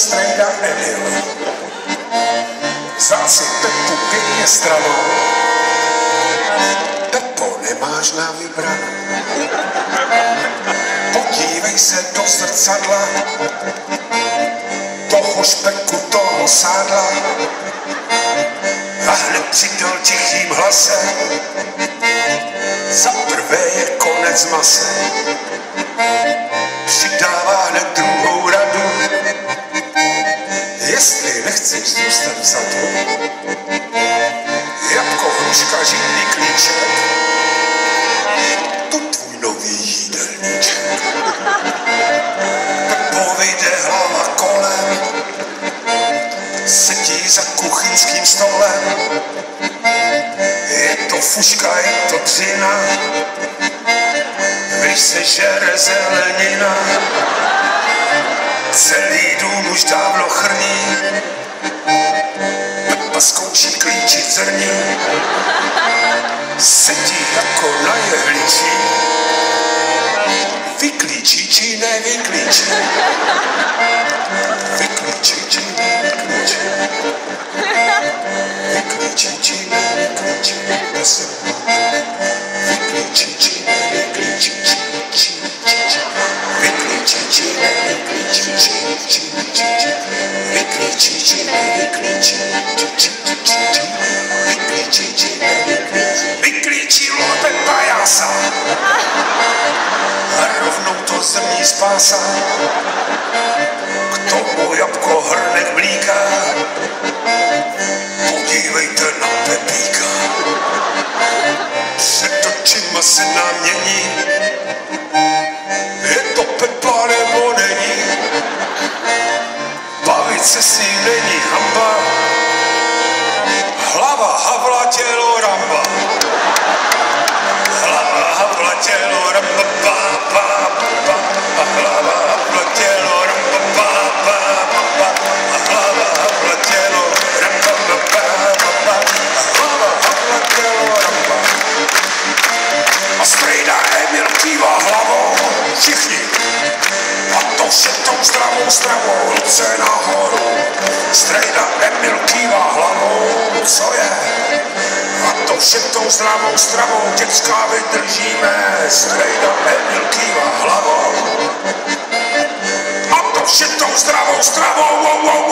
Strejda Emil. Vzal si Pepu pěkně stranou. Pepo, nemáš na vybranou. Podívej se do zrcadla, toho špeku, toho sádla. A hned přidal tichým hlasem, za prvé je konec mase. Přidává hned druhou radu, jestli nechceš zůstat vzadu. Jabko, hruška, živný klíček, to tvůj nový jídelníček. Pepo vyjde hlava kolem, sedí za kuchyňským stolem. Je to fuška, je to dřina, když se žere zelenina. Celý dům už dávno chrní, Pepa zkouší klíčit zrní. Sedí jako na jehličí, vyklíčí či nevyklíčí. Vyklíčí či nevyklíčí. Vyklíčí či nevyklíčí. Vyklíčí či nevyklíčí. Vyklíčí či nevyklíčí. Vyklíčí či nevyklíčí. Vyklíčí či nevyklíčí. Vyklíčilo Pepa jása a rovnou to zrní spásá. K tomu jabko hrnek mlíka, podívejte na Pepíka. Před očima se nám mění, je to Pepa nebo není. Bavit se s ním není hamba, hlava Havla, tělo Ramba. Hlava Havla, tělo Ramba, hlava Havla, tělo Ramba, hlava Havla, tělo Ramba, hlava Havla, tělo Ramba. A strejda Emil kývá hlavou, všichni. A to vše tou zdravou stravou, ruce nahoru. Strejda Emil kývá hlavou, co je? A to vše tou zdravou stravou, děcka vydržíme. Strejda Emil kývá hlavou. A to vše tou zdravou stravou, wow.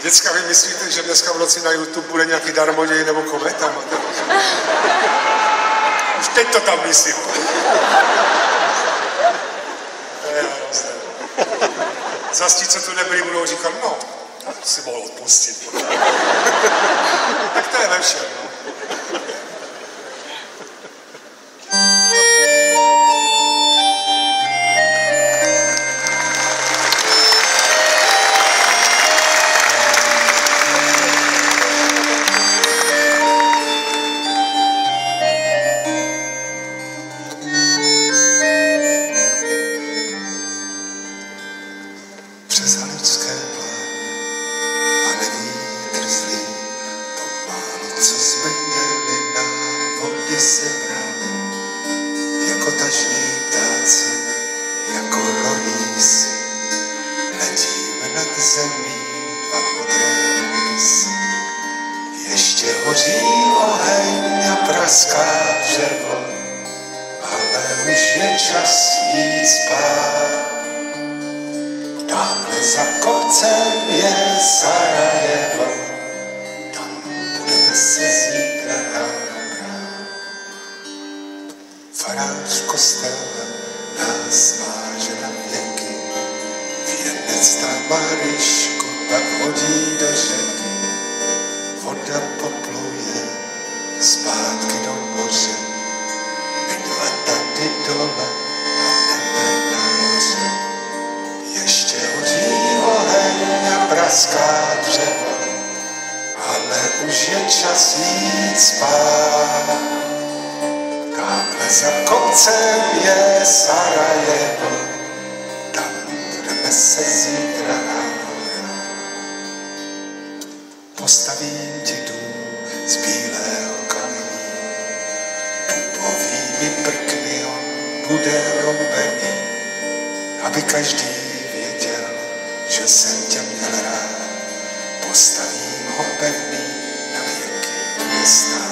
Děcka, vy myslíte, že dneska v noci na YouTube bude nějaký darmoděj nebo kometa? Už teď to tam myslím. Zas ti, co tu nebyli, budou říkat, no, si mohl odpustit. Tak to je ve všem, no. Přes haličské pláně a nevítr zlý, to málo, co jsme měli, návody se brali, jako tažní ptáci, jako rolísi, letíme nad zemí a modré rysy. Ještě hoří oheň a praská dřevo, ale už je čas jít spát. Tamhle za kopcem je Sarajevo, tam budeme se zítra ráno brát. Farář v kostele nás váže na věky, věnec tam Maryšku pak hodí do řeky. Voda popluje zpátky do moře, my dva tady dole a nebe nahoře. čas jít spát. Tamhle za kopcem je Sarajevo, tam budeme se zítra nahorat. Postavím ti dům z bílého kamení, dupovými prkny on bude roubený, aby každý věděl, že jsem tě měl rád. Postavím ho pevný, na věky bude stát.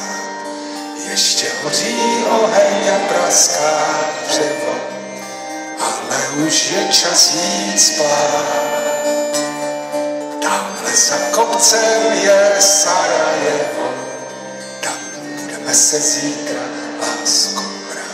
Ještě hoří oheň a praská dřevo, ale už je čas jít spát. Tamhle za kopcem je Sarajevo, tam budeme se zítra, lásko, brát.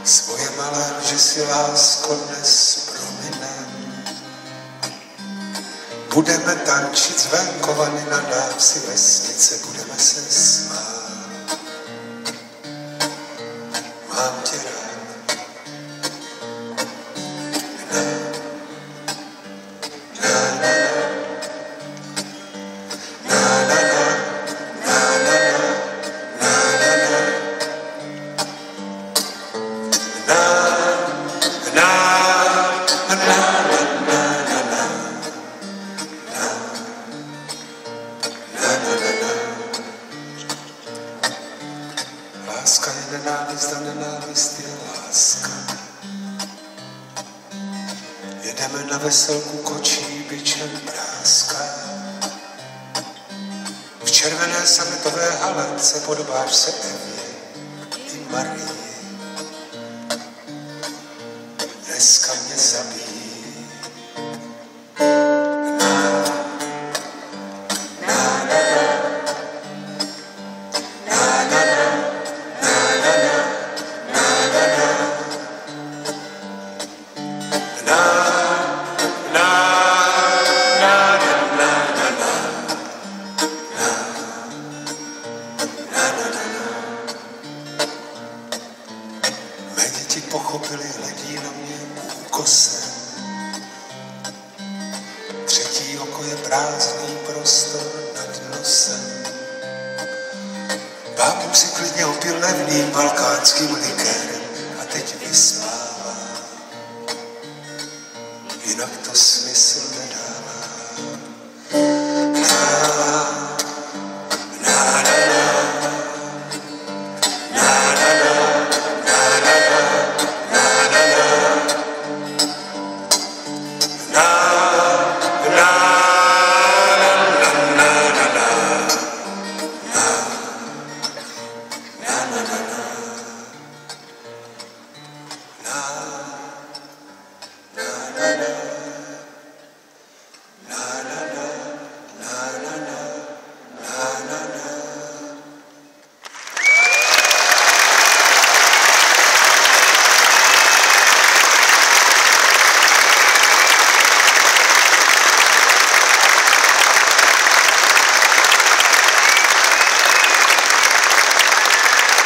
Svoje malé, že si lásko dnes prominem. Budeme tančit z venkovany na návsi vesnice, budeme se smát. Mám tě rád. Láska je nenávist a nenávist je láska. Jedeme na veselku, kočí bičem práská. V červené sametové halence podobáš se Evě i Marii. Dneska mě zabíjí. Mé děti pochopili, hledí na mě úkosem. Třetí oko je prázdný prostor nad nosem. Bábů si klidně opil levným balkánským likérem a teď vyspává. Jinak to smysl nedává. Na